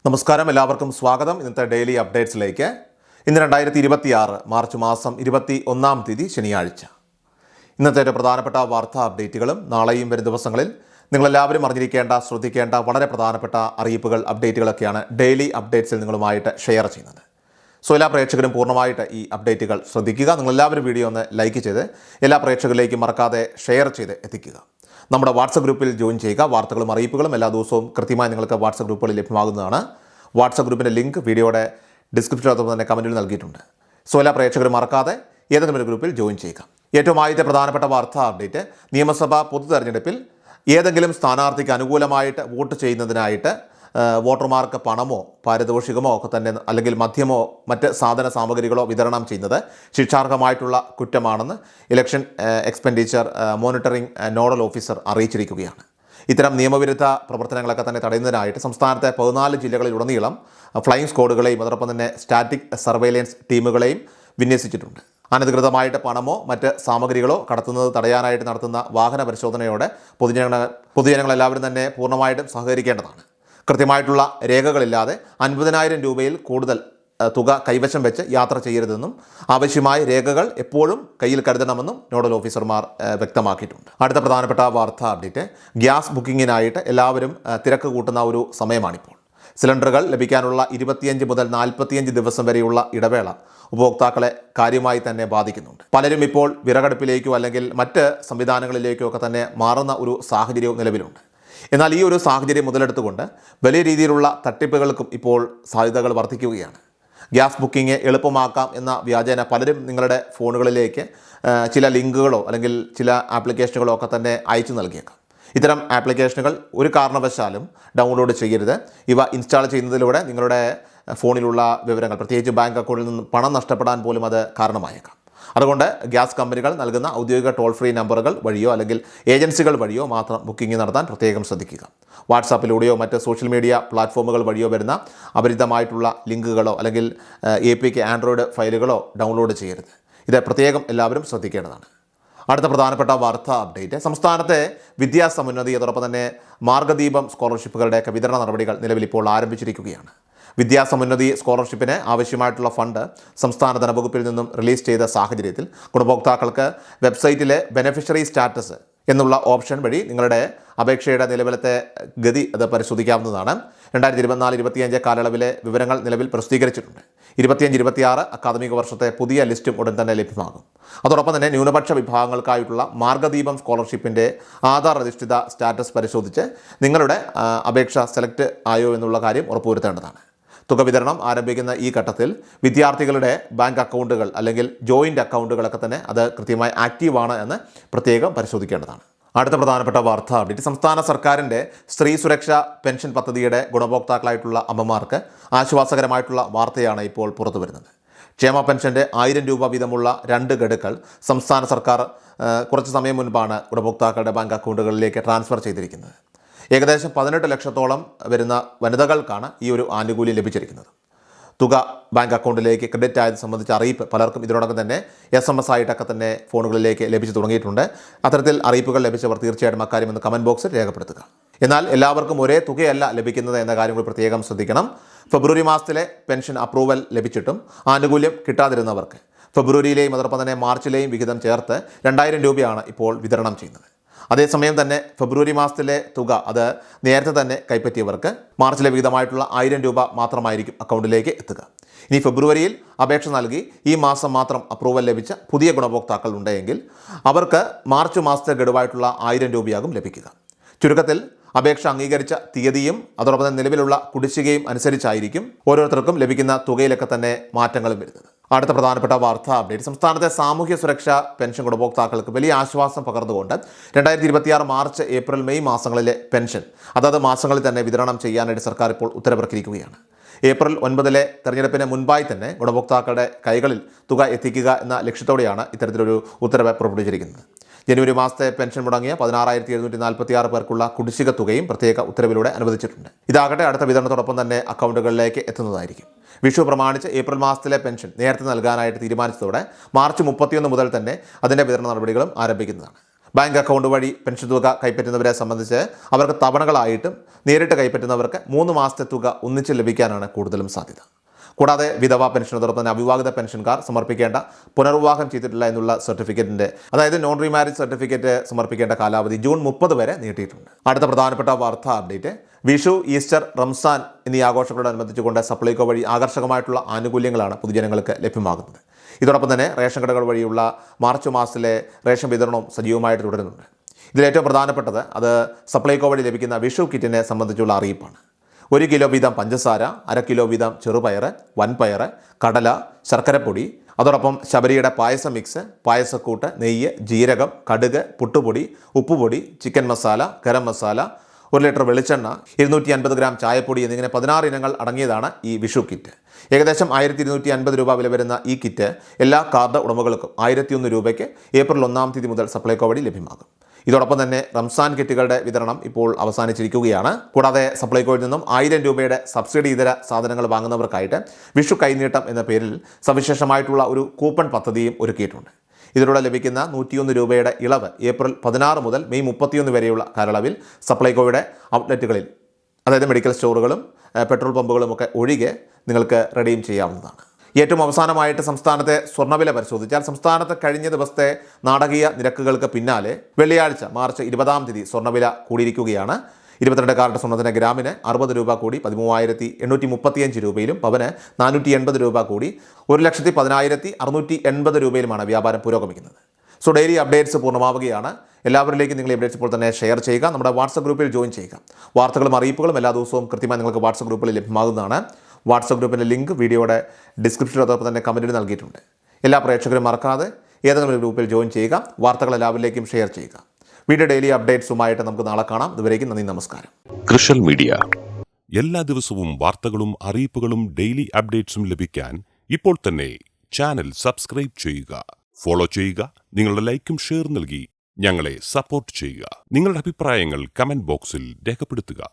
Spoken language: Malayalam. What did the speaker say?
നമസ്കാരം, എല്ലാവർക്കും സ്വാഗതം. ഇന്നത്തെ ഡെയിലി അപ്ഡേറ്റ്സിലേക്ക്. ഇന്ന് 2026 മാർച്ച് മാസം 21-ാം തീയതി ശനിയാഴ്ച. ഇന്നത്തെ ഒരു പ്രധാനപ്പെട്ട വാർത്താ അപ്ഡേറ്റുകളും നാളെയും വരും ദിവസങ്ങളിൽ നിങ്ങളെല്ലാവരും അറിഞ്ഞിരിക്കേണ്ട, ശ്രദ്ധിക്കേണ്ട വളരെ പ്രധാനപ്പെട്ട അറിയിപ്പുകൾ, അപ്ഡേറ്റുകളൊക്കെയാണ് ഡെയിലി അപ്ഡേറ്റ്സിൽ നിങ്ങളുമായിട്ട് ഷെയർ ചെയ്യുന്നത്. സോ എല്ലാ പ്രേക്ഷകരും പൂർണ്ണമായിട്ട് ഈ അപ്ഡേറ്റുകൾ ശ്രദ്ധിക്കുക. നിങ്ങളെല്ലാവരും വീഡിയോ ഒന്ന് ലൈക്ക് ചെയ്ത് എല്ലാ പ്രേക്ഷകരിലേക്കും മറക്കാതെ ഷെയർ ചെയ്ത് എത്തിക്കുക. നമ്മുടെ വാട്സപ്പ് ഗ്രൂപ്പിൽ ജോയിൻ ചെയ്യുക. വാർത്തകളും അറിയിപ്പുകളും എല്ലാ ദിവസവും കൃത്യമായി നിങ്ങൾക്ക് വാട്സപ്പ് ഗ്രൂപ്പുകളിൽ ലഭ്യമാകുന്നതാണ്. വാട്സപ്പ് ഗ്രൂപ്പിൻ്റെ ലിങ്ക് വീഡിയോയുടെ ഡിസ്ക്രിപ്ഷനകത്ത് തന്നെ കമൻറ്റിൽ നൽകിയിട്ടുണ്ട്. സോ എല്ലാ പ്രേക്ഷകരും മറക്കാതെ ഏതെങ്കിലും ഒരു ഗ്രൂപ്പിൽ ജോയിൻ ചെയ്യുക. ഏറ്റവും ആദ്യത്തെ പ്രധാനപ്പെട്ട വാർത്താ അപ്ഡേറ്റ്, നിയമസഭാ പൊതു തെരഞ്ഞെടുപ്പിൽ ഏതെങ്കിലും സ്ഥാനാർത്ഥിക്ക് അനുകൂലമായിട്ട് വോട്ട് ചെയ്യുന്നതിനായിട്ട് വോട്ടർമാർക്ക് പണമോ പാരിതോഷികമോ ഒക്കെ തന്നെ അല്ലെങ്കിൽ മദ്യമോ മറ്റ് സാധന സാമഗ്രികളോ വിതരണം ചെയ്യുന്നത് ശിക്ഷാർഹമായിട്ടുള്ള കുറ്റമാണെന്ന് election expenditure monitoring nodal officer അറിയിച്ചിരിക്കുകയാണ്. ഇത്തരം നിയമവിരുദ്ധ പ്രവർത്തനങ്ങളൊക്കെ തന്നെ തടയുന്നതിനായിട്ട് സംസ്ഥാനത്തെ 14 ജില്ലകളിലുടനീളം ഫ്ലൈയിങ് സ്ക്വാഡുകളെയും അതോടൊപ്പം തന്നെ സ്റ്റാറ്റിക് സർവൈലൻസ് ടീമുകളെയും വിന്യസിച്ചിട്ടുണ്ട്. അനധികൃതമായിട്ട് പണമോ മറ്റ് സാമഗ്രികളോ കടത്തുന്നത് തടയാനായിട്ട് നടത്തുന്ന വാഹന പരിശോധനയോടെ പൊതുജനങ്ങളെല്ലാവരും തന്നെ പൂർണ്ണമായിട്ടും സഹകരിക്കേണ്ടതാണ്. കൃത്യമായിട്ടുള്ള രേഖകളില്ലാതെ 50,000 രൂപയിൽ കൂടുതൽ തുക കൈവശം വെച്ച് യാത്ര ചെയ്യരുതെന്നും ആവശ്യമായ രേഖകൾ എപ്പോഴും കയ്യിൽ കരുതണമെന്നും നോഡൽ ഓഫീസർമാർ വ്യക്തമാക്കിയിട്ടുണ്ട്. അടുത്ത പ്രധാനപ്പെട്ട വാർത്താ അപ്ഡേറ്റ്, ഗ്യാസ് ബുക്കിങ്ങിനായിട്ട് എല്ലാവരും തിരക്ക് കൂട്ടുന്ന ഒരു സമയമാണിപ്പോൾ. സിലിണ്ടറുകൾ ലഭിക്കാനുള്ള 25 മുതൽ 45 ദിവസം വരെയുള്ള ഇടവേള ഉപഭോക്താക്കളെ കാര്യമായി തന്നെ ബാധിക്കുന്നുണ്ട്. പലരും ഇപ്പോൾ വിറകടുപ്പിലേക്കോ അല്ലെങ്കിൽ മറ്റ് സംവിധാനങ്ങളിലേക്കോ ഒക്കെ തന്നെ മാറുന്ന ഒരു സാഹചര്യവും നിലവിലുണ്ട്. എന്നാൽ ഈ ഒരു സാഹചര്യം മുതലെടുത്തുകൊണ്ട് വലിയ രീതിയിലുള്ള തട്ടിപ്പുകൾക്കും ഇപ്പോൾ സാധ്യതകൾ വർദ്ധിക്കുകയാണ്. ഗ്യാസ് ബുക്കിംഗ് എളുപ്പമാക്കാം എന്ന വ്യാജേന പലരും നിങ്ങളുടെ ഫോണുകളിലേക്ക് ചില ലിങ്കുകളോ അല്ലെങ്കിൽ ചില ആപ്ലിക്കേഷനുകളോ ഒക്കെ തന്നെ അയച്ചു നൽകിയേക്കാം. ഇത്തരം ആപ്ലിക്കേഷനുകൾ ഒരു കാരണവശാലും ഡൗൺലോഡ് ചെയ്യരുത്. ഇവ ഇൻസ്റ്റാൾ ചെയ്യുന്നതിലൂടെ നിങ്ങളുടെ ഫോണിലുള്ള വിവരങ്ങൾ, പ്രത്യേകിച്ച് ബാങ്ക് അക്കൗണ്ടിൽ നിന്ന് പണം നഷ്ടപ്പെടാൻ പോലും അത് കാരണമായേക്കാം. അതുകൊണ്ട് ഗ്യാസ് കമ്പനികൾ നൽകുന്ന ഔദ്യോഗിക ടോൾ ഫ്രീ നമ്പറുകൾ വഴിയോ അല്ലെങ്കിൽ ഏജൻസികൾ വഴിയോ മാത്രം ബുക്കിംഗ് നടത്താൻ പ്രത്യേകം ശ്രദ്ധിക്കുക. വാട്സാപ്പിലൂടെയോ മറ്റ് സോഷ്യൽ മീഡിയ പ്ലാറ്റ്ഫോമുകൾ വഴിയോ വരുന്ന അപരിചിതമായിട്ടുള്ള ലിങ്കുകളോ അല്ലെങ്കിൽ APK ആൻഡ്രോയിഡ് ഫയലുകളോ ഡൗൺലോഡ് ചെയ്യരുത്. ഇത് പ്രത്യേകം എല്ലാവരും ശ്രദ്ധിക്കേണ്ടതാണ്. അടുത്ത പ്രധാനപ്പെട്ട വാർത്താ അപ്ഡേറ്റ്, സംസ്ഥാനത്തെ വിദ്യാസമുന്നതി അതോടൊപ്പം തന്നെ മാർഗ്ഗദീപം സ്കോളർഷിപ്പുകളുടെയൊക്കെ വിതരണ നടപടികൾ നിലവിലിപ്പോൾ ആരംഭിച്ചിരിക്കുകയാണ്. വിദ്യാസമുന്നതി സ്കോളർഷിപ്പിന് ആവശ്യമായിട്ടുള്ള ഫണ്ട് സംസ്ഥാന ധനവകുപ്പിൽ നിന്നും റിലീസ് ചെയ്ത സാഹചര്യത്തിൽ ഗുണഭോക്താക്കൾക്ക് വെബ്സൈറ്റിലെ ബെനഫിഷ്യറി സ്റ്റാറ്റസ് എന്നുള്ള ഓപ്ഷൻ വഴി നിങ്ങളുടെ അപേക്ഷയുടെ നിലവിലത്തെ ഗതി അത് പരിശോധിക്കാവുന്നതാണ്. 2024-25 കാലയളവിലെ വിവരങ്ങൾ നിലവിൽ പ്രസിദ്ധീകരിച്ചിട്ടുണ്ട്. 25-26 അക്കാദമിക വർഷത്തെ പുതിയ ലിസ്റ്റും ഉടൻ തന്നെ ലഭ്യമാകും. അതോടൊപ്പം തന്നെ ന്യൂനപക്ഷ വിഭാഗങ്ങൾക്കായിട്ടുള്ള മാർഗ്ഗദീപം സ്കോളർഷിപ്പിൻ്റെ ആധാർ അധിഷ്ഠിത സ്റ്റാറ്റസ് പരിശോധിച്ച് നിങ്ങളുടെ അപേക്ഷ സെലക്ട് ആയോ എന്നുള്ള കാര്യം ഉറപ്പുവരുത്തേണ്ടതാണ്. തുക വിതരണം ആരംഭിക്കുന്ന ഈ ഘട്ടത്തിൽ വിദ്യാർത്ഥികളുടെ ബാങ്ക് അക്കൗണ്ടുകൾ അല്ലെങ്കിൽ ജോയിൻ്റ് അക്കൗണ്ടുകളൊക്കെ തന്നെ അത് കൃത്യമായി ആക്റ്റീവാണ് എന്ന് പ്രത്യേകം പരിശോധിക്കേണ്ടതാണ്. അടുത്ത പ്രധാനപ്പെട്ട വാർത്താ അപ്ഡേറ്റ്, സംസ്ഥാന സർക്കാരിൻ്റെ സ്ത്രീ സുരക്ഷാ പെൻഷൻ പദ്ധതിയുടെ ഗുണഭോക്താക്കളായിട്ടുള്ള അമ്മമാർക്ക് ആശ്വാസകരമായിട്ടുള്ള വാർത്തയാണ് ഇപ്പോൾ പുറത്തു വരുന്നത്. ക്ഷേമ പെൻഷൻ്റെ 1000 രൂപ വീതമുള്ള 2 ഗഡുക്കൾ സംസ്ഥാന സർക്കാർ കുറച്ച് സമയം മുൻപാണ് ഗുണഭോക്താക്കളുടെ ബാങ്ക് അക്കൗണ്ടുകളിലേക്ക് ട്രാൻസ്ഫർ ചെയ്തിരിക്കുന്നത്. ഏകദേശം 18 ലക്ഷത്തോളം വരുന്ന വനിതകൾക്കാണ് ഈ ഒരു ആനുകൂല്യം ലഭിച്ചിരിക്കുന്നത്. തുക ബാങ്ക് അക്കൗണ്ടിലേക്ക് ക്രെഡിറ്റ് ആയത് സംബന്ധിച്ച അറിയിപ്പ് പലർക്കും ഇതിനോടൊപ്പം തന്നെ SMS ആയിട്ടൊക്കെ തന്നെ ഫോണുകളിലേക്ക് ലഭിച്ചു തുടങ്ങിയിട്ടുണ്ട്. അത്തരത്തിൽ അറിയിപ്പുകൾ ലഭിച്ചവർ തീർച്ചയായിട്ടും അക്കാര്യം ഒന്ന് കമൻറ്റ് ബോക്സിൽ രേഖപ്പെടുത്തുക. എന്നാൽ എല്ലാവർക്കും ഒരേ തുകയല്ല ലഭിക്കുന്നത് എന്ന കാര്യം കൂടി പ്രത്യേകം ശ്രദ്ധിക്കണം. ഫെബ്രുവരി മാസത്തിലെ പെൻഷൻ അപ്രൂവൽ ലഭിച്ചിട്ടും ആനുകൂല്യം കിട്ടാതിരുന്നവർക്ക് ഫെബ്രുവരിയിലെയും അതോടൊപ്പം തന്നെ മാർച്ചിലെയും വിഹിതം ചേർത്ത് 2000 രൂപയാണ് ഇപ്പോൾ വിതരണം ചെയ്യുന്നത്. അതേസമയം തന്നെ ഫെബ്രുവരി മാസത്തിലെ തുക അത് നേരത്തെ തന്നെ കൈപ്പറ്റിയവർക്ക് മാർച്ചിലെ വിഹിതമായിട്ടുള്ള 1000 രൂപ മാത്രമായിരിക്കും അക്കൗണ്ടിലേക്ക് എത്തുക. ഇനി ഫെബ്രുവരിയിൽ അപേക്ഷ നൽകി ഈ മാസം മാത്രം അപ്രൂവൽ ലഭിച്ച പുതിയ ഗുണഭോക്താക്കൾ ഉണ്ടെങ്കിൽ അവർക്ക് മാർച്ച് മാസത്തെ ഗഡുവായിട്ടുള്ള 1000 രൂപയാകും ലഭിക്കുക. ചുരുക്കത്തിൽ അപേക്ഷ അംഗീകരിച്ച തീയതിയും അതോടൊപ്പം തന്നെ നിലവിലുള്ള കുടിശ്ശികയും അനുസരിച്ചായിരിക്കും ഓരോരുത്തർക്കും ലഭിക്കുന്ന തുകയിലൊക്കെ തന്നെ മാറ്റങ്ങളും വരുന്നത്. അടുത്ത പ്രധാനപ്പെട്ട വാർത്താ അപ്ഡേറ്റ്, സംസ്ഥാനത്തെ സാമൂഹ്യ സുരക്ഷാ പെൻഷൻ ഗുണഭോക്താക്കൾക്ക് വലിയ ആശ്വാസം പകർന്നുകൊണ്ട് 2026 മാർച്ച്, ഏപ്രിൽ, മെയ് മാസങ്ങളിലെ പെൻഷൻ അതാത് മാസങ്ങളിൽ തന്നെ വിതരണം ചെയ്യാനായിട്ട് സർക്കാർ ഇപ്പോൾ ഉത്തരവിറക്കിയിരിക്കുകയാണ്. ഏപ്രിൽ 9 തെരഞ്ഞെടുപ്പിന് മുൻപായി തന്നെ ഗുണഭോക്താക്കളുടെ കൈകളിൽ തുക എത്തിക്കുക എന്ന ലക്ഷ്യത്തോടെയാണ് ഇത്തരത്തിലൊരു ഉത്തരവ് പുറപ്പെടുവിച്ചിരിക്കുന്നത്. ജനുവരി മാസത്തെ പെൻഷൻ മുടങ്ങിയ 16,746 പേർക്കുള്ള കുടിശ്ശിക തുകയും പ്രത്യേക ഉത്തരവിലൂടെ അനുവദിച്ചിട്ടുണ്ട്. ഇതാകട്ടെ അടുത്ത വിതരണത്തോടൊപ്പം തന്നെ അക്കൗണ്ടുകളിലേക്ക് എത്തുന്നതായിരിക്കും. വിഷു പ്രമാണിച്ച് ഏപ്രിൽ മാസത്തിലെ പെൻഷൻ നേരത്തെ നൽകാനായിട്ട് തീരുമാനിച്ചതോടെ മാർച്ച് 31 മുതൽ തന്നെ അതിൻ്റെ വിതരണ നടപടികളും ആരംഭിക്കുന്നതാണ്. ബാങ്ക് അക്കൗണ്ട് വഴി പെൻഷൻ തുക കൈപ്പറ്റുന്നവരെ സംബന്ധിച്ച് അവർക്ക് തവണകളായിട്ടും നേരിട്ട് കൈപ്പറ്റുന്നവർക്ക് 3 മാസത്തെ തുക ഒന്നിച്ച് ലഭിക്കാനാണ് കൂടുതലും സാധ്യത. കൂടാതെ വിധവ പെൻഷൻ, അതോടൊപ്പം തന്നെ അവിവാഹിത പെൻഷൻകാർ സമർപ്പിക്കേണ്ട പുനർവിവാഹം ചെയ്തിട്ടില്ല എന്നുള്ള സർട്ടിഫിക്കറ്റിൻ്റെ, അതായത് നോൺ റീമാരേജ് സർട്ടിഫിക്കറ്റ് സമർപ്പിക്കേണ്ട കാലാവധി ജൂൺ 30 വരെ നീട്ടിയിട്ടുണ്ട്. അടുത്ത പ്രധാനപ്പെട്ട വാർത്താ അപ്ഡേറ്റ്, വിഷു, ഈസ്റ്റർ, റംസാൻ എന്നീ ആഘോഷങ്ങളോടനുബന്ധിച്ചുകൊണ്ട് സപ്ലൈകോ വഴി ആകർഷകമായിട്ടുള്ള ആനുകൂല്യങ്ങളാണ് പൊതുജനങ്ങൾക്ക് ലഭ്യമാകുന്നത്. ഇതോടൊപ്പം തന്നെ റേഷൻ കടകൾ വഴിയുള്ള മാർച്ച് മാസത്തിലെ റേഷൻ വിതരണവും സജീവമായിട്ട് തുടരുന്നുണ്ട്. ഇതിലേറ്റവും പ്രധാനപ്പെട്ടത് അത് സപ്ലൈകോ വഴി ലഭിക്കുന്ന വിഷു കിറ്റിനെ സംബന്ധിച്ചുള്ള അറിയിപ്പാണ്. 1 കിലോ വീതം പഞ്ചസാര, 1/2 കിലോ വീതം ചെറുപയർ, വൻപയർ, കടല, ശർക്കരപ്പൊടി, അതോടൊപ്പം ശബരിയുടെ പായസ മിക്സ്, പായസക്കൂട്ട്, നെയ്യ്, ജീരകം, കടുക്, പുട്ടുപൊടി, ഉപ്പുപൊടി, ചിക്കൻ മസാല, ഗരം മസാല, 1 ലിറ്റർ വെളിച്ചെണ്ണ, 250 ഗ്രാം ചായപ്പൊടി എന്നിങ്ങനെ 16 ഇനങ്ങൾ അടങ്ങിയതാണ് ഈ വിഷു കിറ്റ്. ഏകദേശം 1250 രൂപ വില വരുന്ന ഈ കിറ്റ് എല്ലാ കാർഡ് ഉടമകൾക്കും 1001 രൂപയ്ക്ക് ഏപ്രിൽ 1-ാം തീയതി മുതൽ സപ്ലൈകോ വഴി ലഭ്യമാകും. ഇതോടൊപ്പം തന്നെ റംസാൻ കിറ്റുകളുടെ വിതരണം ഇപ്പോൾ അവസാനിച്ചിരിക്കുകയാണ്. കൂടാതെ സപ്ലൈകോയിൽ നിന്നും 1000 രൂപയുടെ സബ്സിഡി ഇതര സാധനങ്ങൾ വാങ്ങുന്നവർക്കായിട്ട് വിഷു കൈനീട്ടം എന്ന പേരിൽ സവിശേഷമായിട്ടുള്ള ഒരു കൂപ്പൺ പദ്ധതിയും ഒരുക്കിയിട്ടുണ്ട്. ഇതിലൂടെ ലഭിക്കുന്ന 101 രൂപയുടെ ഇളവ് ഏപ്രിൽ 16 മുതൽ മെയ് 31 വരെയുള്ള കാലയളവിൽ സപ്ലൈകോയുടെ ഔട്ട്ലെറ്റുകളിൽ, അതായത് മെഡിക്കൽ സ്റ്റോറുകളും പെട്രോൾ പമ്പുകളും ഒക്കെ ഒഴികെ നിങ്ങൾക്ക് റെഡീം ചെയ്യാവുന്നതാണ്. ഏറ്റവും അവസാനമായിട്ട് സംസ്ഥാനത്തെ സ്വർണ്ണവില പരിശോധിച്ചാൽ സംസ്ഥാനത്ത് കഴിഞ്ഞ ദിവസത്തെ നാടകീയ നിരക്കുകൾക്ക് പിന്നാലെ വെള്ളിയാഴ്ച മാർച്ച് 20-ാം തീയതി സ്വർണ്ണവില കൂടിയിരിക്കുകയാണ്. 22 കാരറ്റ് സ്വർണ്ണത്തിന് ഗ്രാമിന് 60 രൂപ കൂടി 13,835 രൂപയിലും പവന് 480 രൂപ കൂടി 1,10,680 രൂപയിലുമാണ് വ്യാപാരം പുരോഗമിക്കുന്നത്. സോ ഡെയിലി അപ്ഡേറ്റ്സ് പൂർണ്ണമാവുകയാണ്. എല്ലാവരിലേക്കും നിങ്ങൾ അപ്ഡേറ്റ്സ് ഇപ്പോൾ തന്നെ ഷെയർ ചെയ്യുക. നമ്മുടെ വാട്സപ്പ് ഗ്രൂപ്പിൽ ജോയിൻ ചെയ്യുക. വാർത്തകളും അറിയിപ്പുകളും എല്ലാ ദിവസവും കൃത്യമായി നിങ്ങൾക്ക് വാട്സപ്പ് ഗ്രൂപ്പിൽ ലഭ്യമാകുന്നതാണ്. വാട്സപ്പ് ഗ്രൂപ്പിൻ്റെ ലിങ്ക് വീഡിയോയുടെ ഡിസ്ക്രിപ്ഷനിൽ അതോടൊപ്പം തന്നെ കമൻറ്റിൽ നൽകിയിട്ടുണ്ട്. എല്ലാ പ്രേക്ഷകരും മറക്കാതെ ഏതെങ്കിലും ഒരു ഗ്രൂപ്പിൽ ജോയിൻ ചെയ്യുക. വാർത്തകൾ എല്ലാവരിലേക്കും ഷെയർ ചെയ്യുക. വീഡിയോ ഡെയിലി അപ്ഡേറ്റ്സുമായിട്ട് നമുക്ക് നാളെ കാണാം. ഇതുവരേക്കും നന്ദി, നമസ്കാരം. കൃഷൽ മീഡിയ എല്ലാ ദിവസവും വാർത്തകളും അറിയിപ്പുകളും ഡെയിലി അപ്ഡേറ്റ്സും ലഭിക്കാൻ ഇപ്പോൾ തന്നെ ചാനൽ സബ്സ്ക്രൈബ് ചെയ്യുക, ഫോളോ ചെയ്യുക. നിങ്ങളുടെ ലൈക്കും ഷെയർ നൽകി ഞങ്ങളെ സപ്പോർട്ട് ചെയ്യുക. നിങ്ങളുടെ അഭിപ്രായങ്ങൾ കമന്റ് ബോക്സിൽ രേഖപ്പെടുത്തുക.